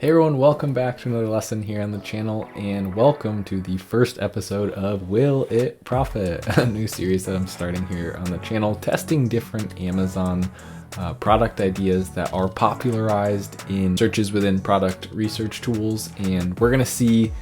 Hey everyone, welcome back to another lesson here on the channel, and welcome to the first episode of Will It Profit, a new series that I'm starting here on the channel, testing different Amazon product ideas that are popularized in searches within product research tools, and we're gonna see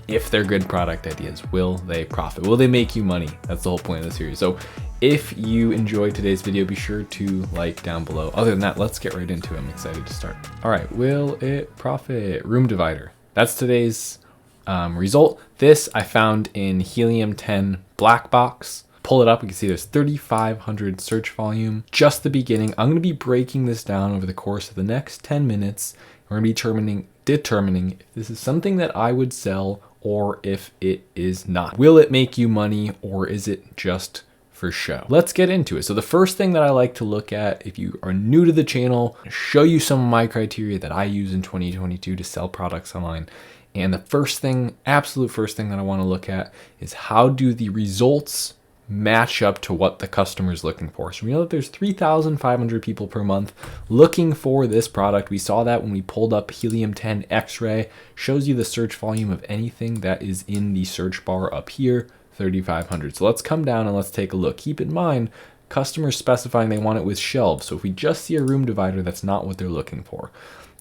if they're good product ideas. Will they profit? Will they make you money? That's the whole point of the series. So if you enjoyed today's video, be sure to like down below. Other than that, let's get right into it. I'm excited to start. All right, will it profit? Room divider. That's today's result. This I found in Helium 10 black box. Pull it up, you can see there's 3,500 search volume. Just the beginning. I'm gonna be breaking this down over the course of the next 10 minutes. We're gonna be determining if this is something that I would sell or if it is not. Will it make you money or is it just for show? Let's get into it. So the first thing that I like to look at, if you are new to the channel, show you some of my criteria that I use in 2022 to sell products online. And the first thing, absolute first thing that I want to look at is how do the results match up to what the customer is looking for. So we know that there's 3,500 people per month looking for this product. We saw that when we pulled up Helium 10 X-ray, shows you the search volume of anything that is in the search bar up here, 3,500. So let's come down and let's take a look. Keep in mind, customers specifying they want it with shelves. So if we just see a room divider, that's not what they're looking for.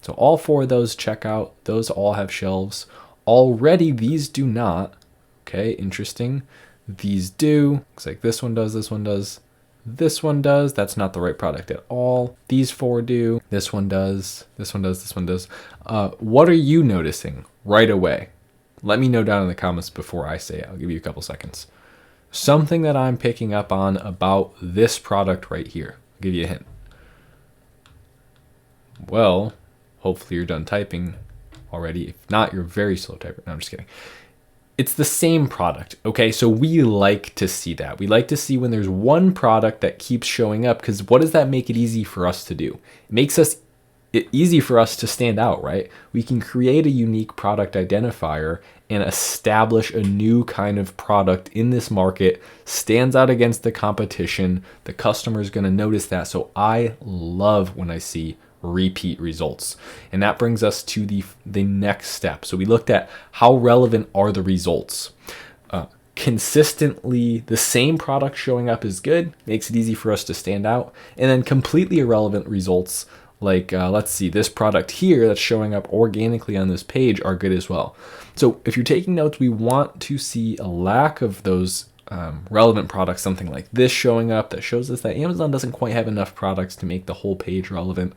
So all four of those check out. Those all have shelves. Already these do not. Okay, interesting. These do. Looks like this one does, this one does, this one does. That's not the right product at all. These four do. This one does, this one does, this one does. What are you noticing right away? Let me know down in the comments before I say it. I'll give you a couple seconds. Something that I'm picking up on about this product right here. I'll give you a hint. Well, hopefully you're done typing already. If not, you're a very slow typer. No, I'm just kidding. It's the same product, okay? So we like to see that. We like to see when there's one product that keeps showing up, because what does that make it easy for us to do? It makes it easy for us to stand out, right? We can create a unique product identifier and establish a new kind of product in this market, stands out against the competition. The customer is gonna notice that. So I love when I see repeat results. And that brings us to the next step. So we looked at how relevant are the results. Consistently the same product showing up is good, makes it easy for us to stand out. And then completely irrelevant results, like let's see, this product here that's showing up organically on this page are good as well. So if you're taking notes, we want to see a lack of those relevant products, something like this showing up that shows us that Amazon doesn't quite have enough products to make the whole page relevant.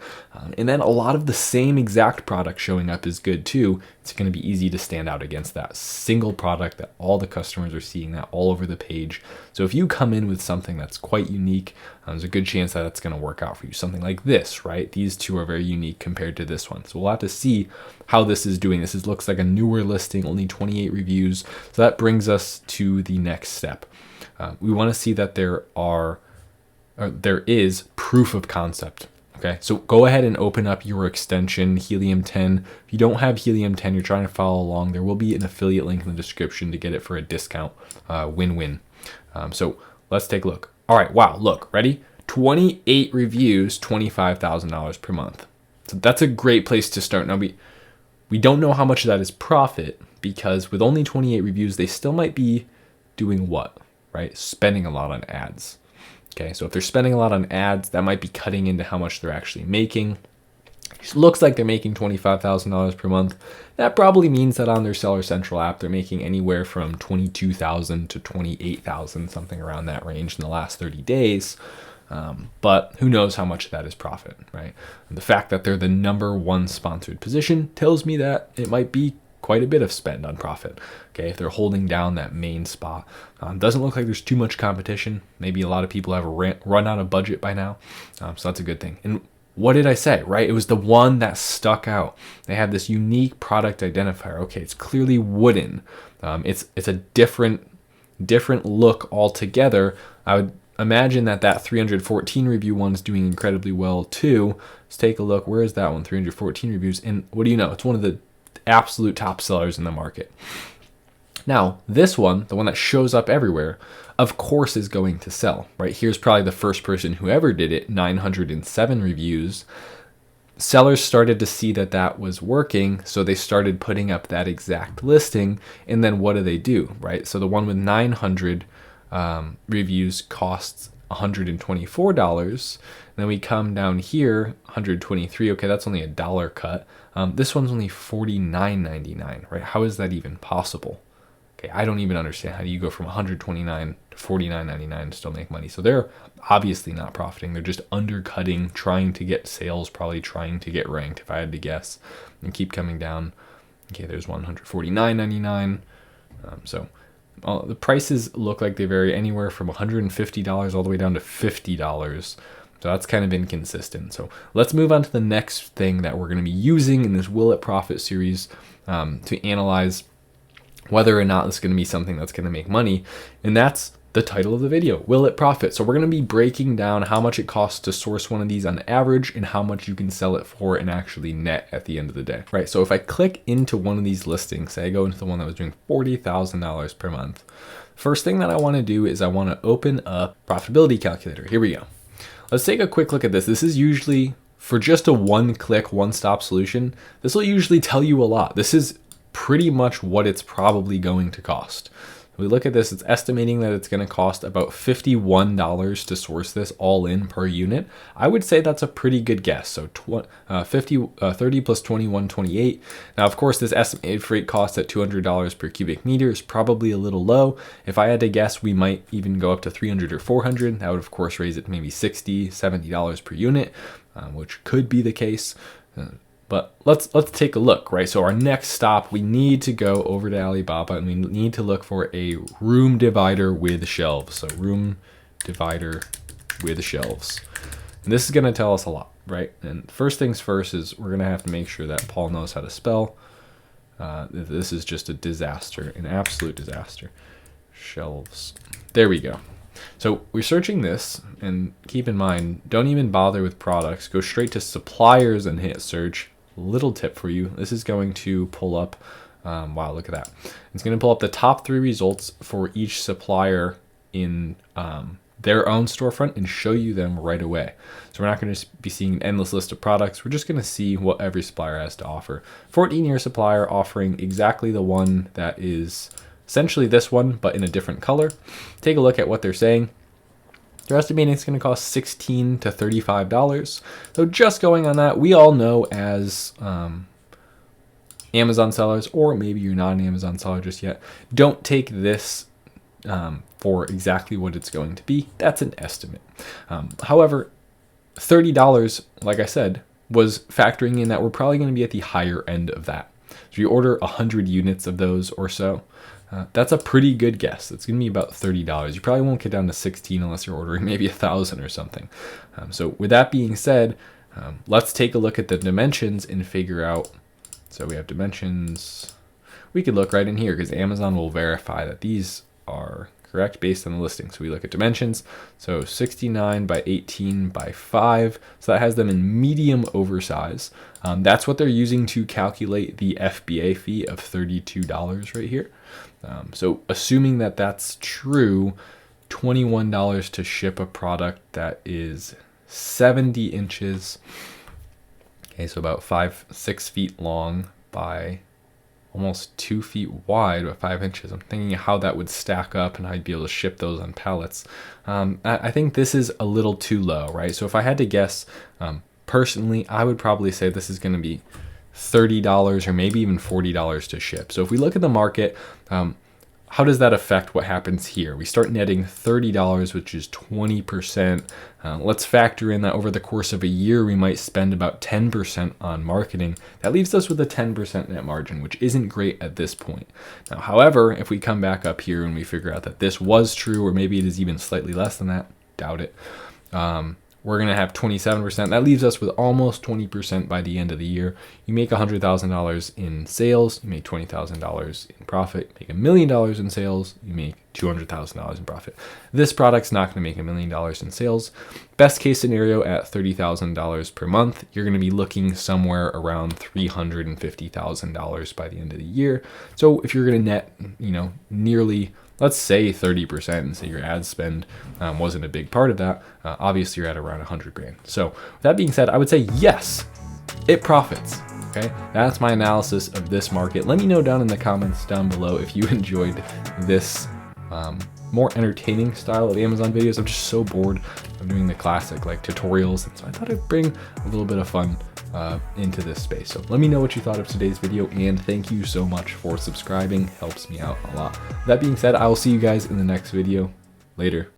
And then a lot of the same exact product showing up is good too. It's going to be easy to stand out against that single product that all the customers are seeing that all over the page. So if you come in with something that's quite unique, there's a good chance that it's going to work out for you. Something like this, right? These two are very unique compared to this one. So we'll have to see how this is doing. This looks like a newer listing, only 28 reviews. So that brings us to the next step. We want to see that there is proof of concept. Okay, so go ahead and open up your extension, Helium 10. If you don't have Helium 10, you're trying to follow along, there will be an affiliate link in the description to get it for a discount. Win-win. So let's take a look. All right, wow, look, ready? 28 reviews, $25,000 per month. So that's a great place to start. Now, we don't know how much of that is profit, because with only 28 reviews, they still might be doing what, right? Spending a lot on ads. Okay, so if they're spending a lot on ads, that might be cutting into how much they're actually making. It looks like they're making $25,000 per month. That probably means that on their Seller Central app, they're making anywhere from $22,000 to $28,000, something around that range in the last 30 days. But who knows how much of that is profit, right? And the fact that they're the #1 sponsored position tells me that it might be quite a bit of spend on profit. Okay, if they're holding down that main spot. Doesn't look like there's too much competition. Maybe a lot of people have run out of budget by now. So that's a good thing. And what did I say, right? It was the one that stuck out. They have this unique product identifier. Okay, it's clearly wooden. It's a different look altogether. I would imagine that 314 review one's doing incredibly well too. Let's take a look. Where is that one? 314 reviews. And what do you know? It's one of the absolute top sellers in the market. Now, this one, the one that shows up everywhere, of course is going to sell, right? Here's probably the first person who ever did it, 907 reviews. sellers started to see that that was working, so they started putting up that exact listing. And then what do, right? So the one with 900 reviews costs $124. Then we come down here, 123. Okay, that's only $1 cut. This one's only $49.99, right? How is that even possible? Okay, I don't even understand. How do you go from 129 to 49.99 and still make money? So they're obviously not profiting. They're just undercutting, trying to get sales, probably trying to get ranked, if I had to guess, and keep coming down. Okay, there's $149.99. So the prices look like they vary anywhere from $150 all the way down to $50. So that's kind of inconsistent. So let's move on to the next thing that we're going to be using in this Will It Profit series to analyze whether or not this is going to be something that's going to make money. And that's the title of the video, Will It Profit? So we're going to be breaking down how much it costs to source one of these on average and how much you can sell it for and actually net at the end of the day, right? So if I click into one of these listings, say I go into the one that was doing $40,000 per month, first thing that I want to do is I want to open up Profitability Calculator. Here we go. Let's take a quick look at this. This is usually, for just a one-click, one-stop solution, this will usually tell you a lot. This is pretty much what it's probably going to cost. We look at this, it's estimating that it's going to cost about $51 to source this all in per unit. I would say that's a pretty good guess. So 30 plus 21, 28. Now, of course, this estimated freight cost at $200 per cubic meter is probably a little low. If I had to guess, we might even go up to 300 or 400. That would, of course, raise it to maybe $60, $70 per unit, which could be the case. But let's take a look, right? So our next stop, we need to go over to Alibaba and we need to look for a room divider with shelves. So room divider with shelves. And this is going to tell us a lot, right? And first things first is we're going to have to make sure that Paul knows how to spell. This is just a disaster, an absolute disaster. Shelves. There we go. So we're searching this, and keep in mind, don't even bother with products. Go straight to suppliers and hit search. Little tip for you, this is going to pull up, wow, look at that. It's going to pull up the top 3 results for each supplier in their own storefront and show you them right away. So we're not going to be seeing an endless list of products. We're just going to see what every supplier has to offer. 14-year supplier offering exactly the one that is essentially this one, but in a different color. Take a look at what they're saying. They're estimating it's going to cost $16 to $35. So just going on that, we all know as Amazon sellers, or maybe you're not an Amazon seller just yet, don't take this for exactly what it's going to be. That's an estimate. However, $30, like I said, was factoring in that we're probably going to be at the higher end of that. So you order 100 units of those or so. That's a pretty good guess. It's going to be about $30. You probably won't get down to 16 unless you're ordering maybe 1,000 or something. So with that being said, let's take a look at the dimensions and figure out. So we have dimensions. We could look right in here because Amazon will verify that these are correct based on the listing. So we look at dimensions. So 69 by 18 by 5. So that has them in medium oversize. That's what they're using to calculate the FBA fee of $32 right here. So assuming that that's true, $21 to ship a product that is 70 inches. Okay, so about 6 feet long by almost 2 feet wide by 5 inches. I'm thinking how that would stack up and how I'd be able to ship those on pallets. I think this is a little too low, right? So if I had to guess, personally, I would probably say this is going to be $30 or maybe even $40 to ship. So if we look at the market, how does that affect what happens here? We start netting $30, which is 20%. Let's factor in that over the course of a year, we might spend about 10% on marketing. That leaves us with a 10% net margin, which isn't great at this point. Now, however, if we come back up here and we figure out that this was true, or maybe it is even slightly less than that, doubt it, we're going to have 27%. That leaves us with almost 20% by the end of the year. You make $100,000 in sales, you make $20,000 in profit, you make $1 million in sales, you make $200,000 in profit. This product's not going to make $1 million in sales. Best case scenario at $30,000 per month, you're going to be looking somewhere around $350,000 by the end of the year. So if you're going to net, nearly, let's say 30%, and say your ad spend wasn't a big part of that, obviously you're at around $100,000. So with that being said, I would say yes, it profits. Okay, that's my analysis of this market. Let me know down in the comments down below if you enjoyed this more entertaining style of Amazon videos. I'm just so bored of doing the classic like tutorials, and so I thought I'd bring a little bit of fun into this space. So let me know what you thought of today's video, and thank you so much for subscribing. Helps me out a lot. That being said, I will see you guys in the next video. Later.